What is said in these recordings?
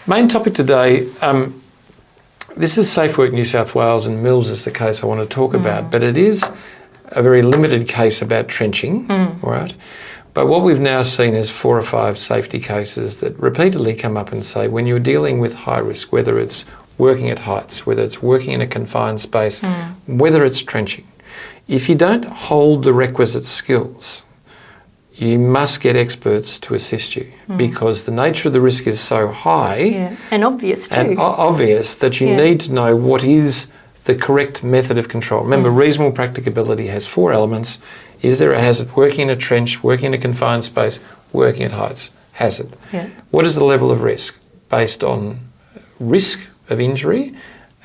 Main topic today, this is Safe Work New South Wales, and Mills is the case I want to talk about, but it is a very limited case about trenching, right? But what we've now seen is 4 or 5 safety cases that repeatedly come up and say when you're dealing with high risk, whether it's working at heights, whether it's working in a confined space, whether it's trenching, if you don't hold the requisite skills, you must get experts to assist you because the nature of the risk is so high and obvious too. And obvious that you need to know what is the correct method of control. Remember, reasonable practicability has 4 elements. Is there a hazard? Working in a trench, working in a confined space, working at heights. Hazard. Yeah. What is the level of risk? Based on risk of injury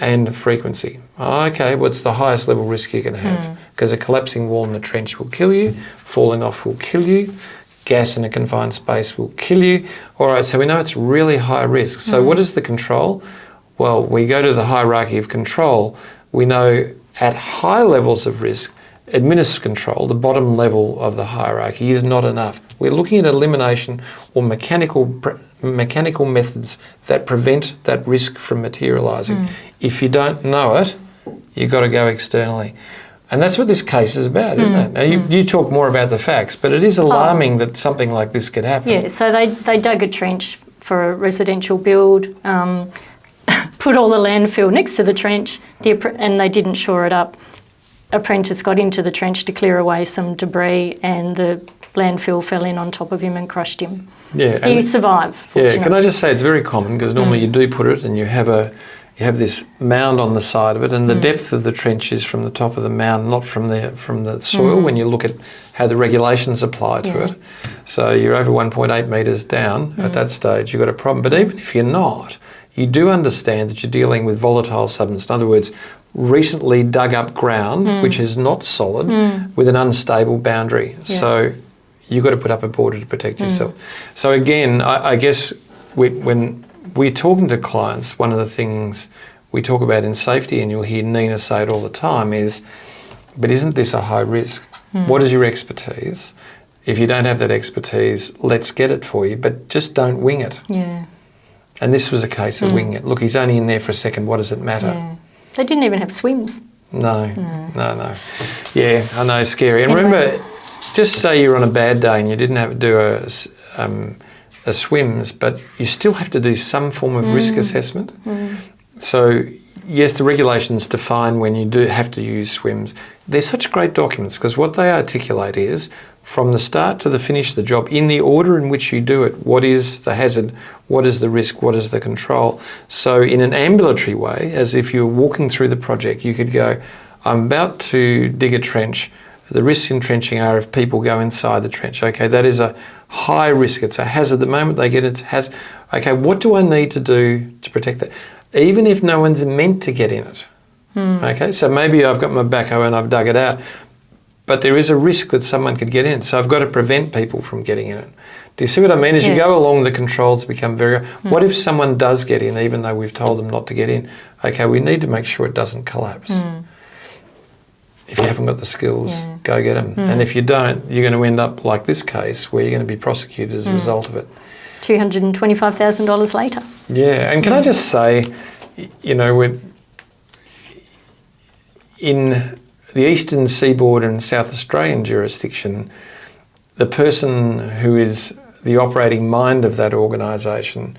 and frequency. Okay, what's the highest level risk you can have? Because a collapsing wall in a trench will kill you, falling off will kill you, gas in a confined space will kill you. All right, so we know it's really high risk. So what is the control? Well, we go to the hierarchy of control. We know at high levels of risk, administrative control, the bottom level of the hierarchy, is not enough. We're looking at elimination or mechanical methods that prevent that risk from materialising. If you don't know it, you've got to go externally. And that's what this case is about, isn't it? Now, you talk more about the facts, but it is alarming that something like this could happen. Yeah, so they dug a trench for a residential build, put all the landfill next to the trench, and they didn't shore it up. Apprentice got into the trench to clear away some debris, and the landfill fell in on top of him and crushed him. Yeah, he survived. Yeah, can I just say it's very common because normally you do put it and you have this mound on the side of it, and the depth of the trench is from the top of the mound, not from the soil. When you look at how the regulations apply to it, so you're over 1.8 metres down at that stage, you've got a problem. But even if you're not, you do understand that you're dealing with volatile substance. In other words, recently dug up ground which is not solid with an unstable boundary. So you've got to put up a border to protect yourself. So again, I guess when we're talking to clients, one of the things we talk about in safety, and you'll hear Nina say it all the time, is, but isn't this a high risk? What is your expertise? If you don't have that expertise, let's get it for you, but just don't wing it. Yeah. And this was a case of winging it. Look, he's only in there for a second, what does it matter? Yeah. They didn't even have swims. No. Yeah, I know, scary. And remember, just say you're on a bad day and you didn't have to do a swims, but you still have to do some form of risk assessment. So yes, the regulations define when you do have to use swims. They're such great documents because what they articulate is from the start to the finish of the job, in the order in which you do it, what is the hazard, what is the risk, what is the control. So in an ambulatory way, as if you're walking through the project, you could go, I'm about to dig a trench. The risks in trenching are if people go inside the trench. Okay, that is a high risk. It's a hazard. The moment they get it, hazard. Okay, what do I need to do to protect that? Even if no one's meant to get in it. Okay, so maybe I've got my backhoe and I've dug it out, but there is a risk that someone could get in. So I've got to prevent people from getting in it. Do you see what I mean? As you go along, the controls become very... What if someone does get in, even though we've told them not to get in? Okay, we need to make sure it doesn't collapse. If you haven't got the skills, go get them. And if you don't, you're going to end up like this case where you're going to be prosecuted as a result of it. $225,000 later. Yeah, and can I just say, you know, we're in the Eastern Seaboard and South Australian jurisdiction, the person who is the operating mind of that organisation,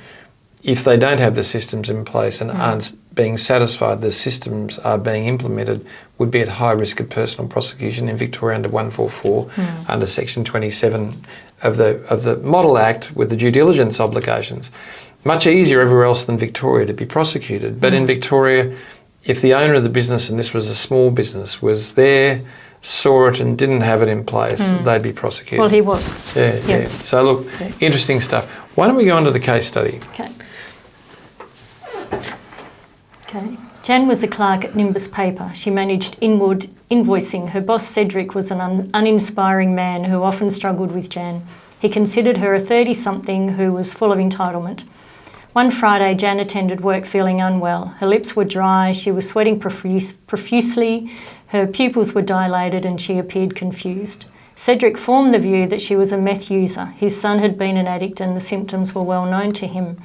if they don't have the systems in place and aren't being satisfied the systems are being implemented, would be at high risk of personal prosecution in Victoria under 144, under Section 27 of the Model Act with the due diligence obligations. Much easier everywhere else than Victoria to be prosecuted. But in Victoria, if the owner of the business, and this was a small business, was there, saw it and didn't have it in place, they'd be prosecuted. Well, he was. Yeah. So look, interesting stuff. Why don't we go on to the case study? Okay. Jan was a clerk at Nimbus Paper. She managed inward invoicing. Her boss, Cedric, was an uninspiring man who often struggled with Jan. He considered her a 30-something who was full of entitlement. One Friday, Jan attended work feeling unwell. Her lips were dry, she was sweating profusely, her pupils were dilated and she appeared confused. Cedric formed the view that she was a meth user. His son had been an addict and the symptoms were well known to him.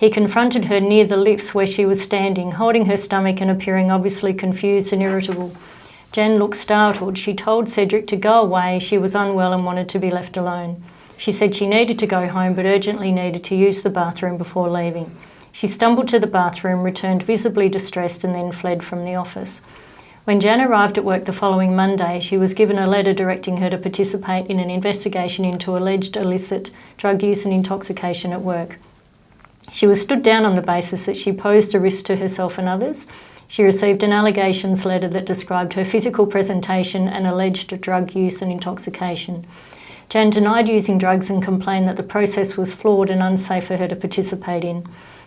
He confronted her near the lifts where she was standing, holding her stomach and appearing obviously confused and irritable. Jen looked startled. She told Cedric to go away. She was unwell and wanted to be left alone. She said she needed to go home but urgently needed to use the bathroom before leaving. She stumbled to the bathroom, returned visibly distressed and then fled from the office. When Jan arrived at work the following Monday, she was given a letter directing her to participate in an investigation into alleged illicit drug use and intoxication at work. She was stood down on the basis that she posed a risk to herself and others. She received an allegations letter that described her physical presentation and alleged drug use and intoxication. Jan denied using drugs and complained that the process was flawed and unsafe for her to participate in.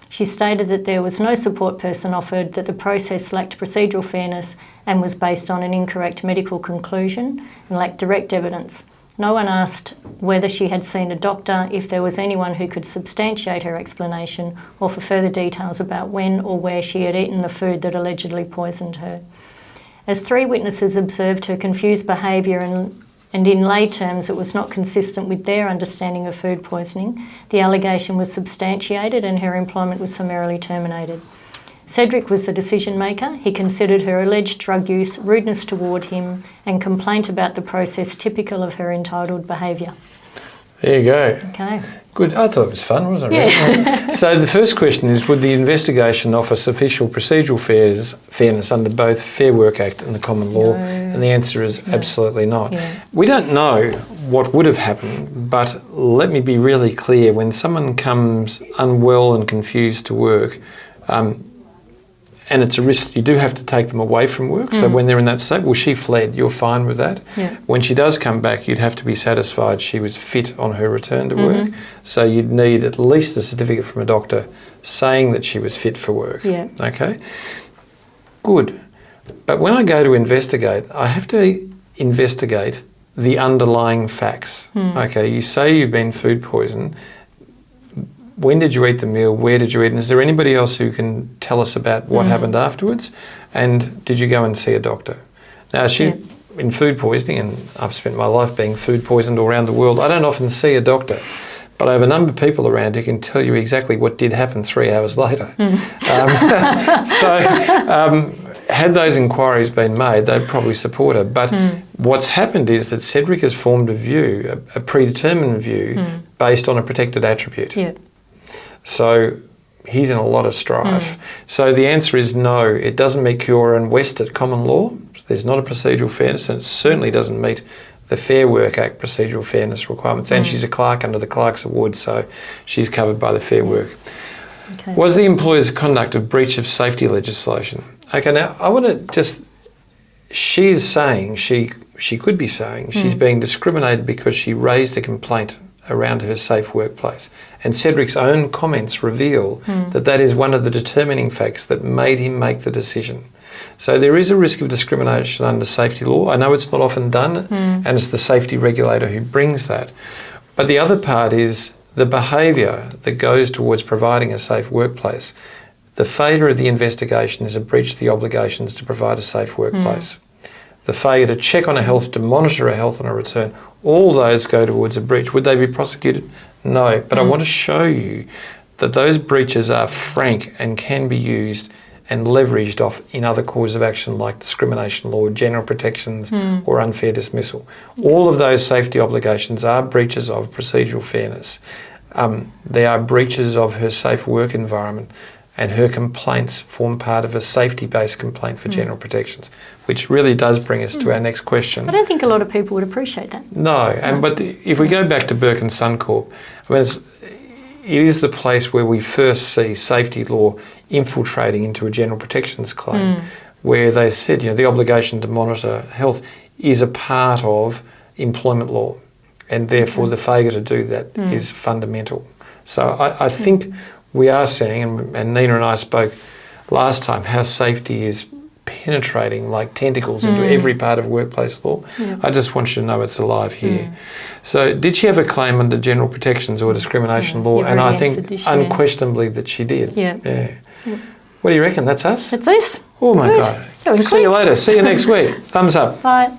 She stated that there was no support person offered, that the process lacked procedural fairness and was based on an incorrect medical conclusion and lacked direct evidence. No one asked whether she had seen a doctor, if there was anyone who could substantiate her explanation, or for further details about when or where she had eaten the food that allegedly poisoned her. As 3 witnesses observed her confused behaviour and in lay terms it was not consistent with their understanding of food poisoning, the allegation was substantiated and her employment was summarily terminated. Cedric was the decision maker. He considered her alleged drug use, rudeness toward him and complaint about the process typical of her entitled behaviour. There you go. Okay. Good. I thought it was fun, wasn't it? Yeah. So the first question is, would the investigation offer sufficient procedural fairness under both Fair Work Act and the common law? No. And the answer is absolutely not. Yeah. We don't know what would have happened, but let me be really clear. When someone comes unwell and confused to work, and it's a risk, you do have to take them away from work. So when they're in that state, well, she fled, you're fine with that. Yeah. When she does come back, you'd have to be satisfied she was fit on her return to work. So you'd need at least a certificate from a doctor saying that she was fit for work. Yeah. Okay? Good. But when I go to investigate, I have to investigate the underlying facts. Okay, you say you've been food poisoned. When did you eat the meal? Where did you eat? And is there anybody else who can tell us about what happened afterwards? And did you go and see a doctor? Now, in food poisoning, and I've spent my life being food poisoned all around the world, I don't often see a doctor. But I have a number of people around who can tell you exactly what did happen 3 hours later. Had those inquiries been made, they'd probably support her. But what's happened is that Cedric has formed a view, a predetermined view, based on a protected attribute. Yeah. So he's in a lot of strife. So the answer is no, it doesn't meet Cura and West at common law. There's not a procedural fairness, and it certainly doesn't meet the Fair Work Act procedural fairness requirements. And she's a clerk under the Clerks Award, so she's covered by the Fair Work. Okay. Was the employer's conduct a breach of safety legislation? Okay, now I want to just, she is saying, she could be saying, she's being discriminated because she raised a complaint around her safe workplace. And Cedric's own comments reveal that is one of the determining facts that made him make the decision. So there is a risk of discrimination under safety law. I know it's not often done, and it's the safety regulator who brings that. But the other part is the behaviour that goes towards providing a safe workplace. The failure of the investigation is a breach of the obligations to provide a safe workplace. The failure to check on her health, to monitor her health on a return, all those go towards a breach. Would they be prosecuted? No. But I want to show you that those breaches are frank and can be used and leveraged off in other causes of action like discrimination law, general protections or unfair dismissal. All of those safety obligations are breaches of procedural fairness. They are breaches of her safe work environment, and her complaints form part of a safety-based complaint for general protections, which really does bring us to our next question. I don't think a lot of people would appreciate that. No, but if we go back to Burke and Suncorp, I mean, it is the place where we first see safety law infiltrating into a general protections claim, where they said, the obligation to monitor health is a part of employment law, and therefore the failure to do that is fundamental. So I think we are seeing, and Nina and I spoke last time, how safety is penetrating like tentacles into every part of workplace law. Yeah. I just want you to know it's alive here. So did she have a claim under general protections or discrimination law? And I think unquestionably that she did. Yeah. What do you reckon? That's us? That's us. Oh my God. See you later. See you next week. Thumbs up. Bye.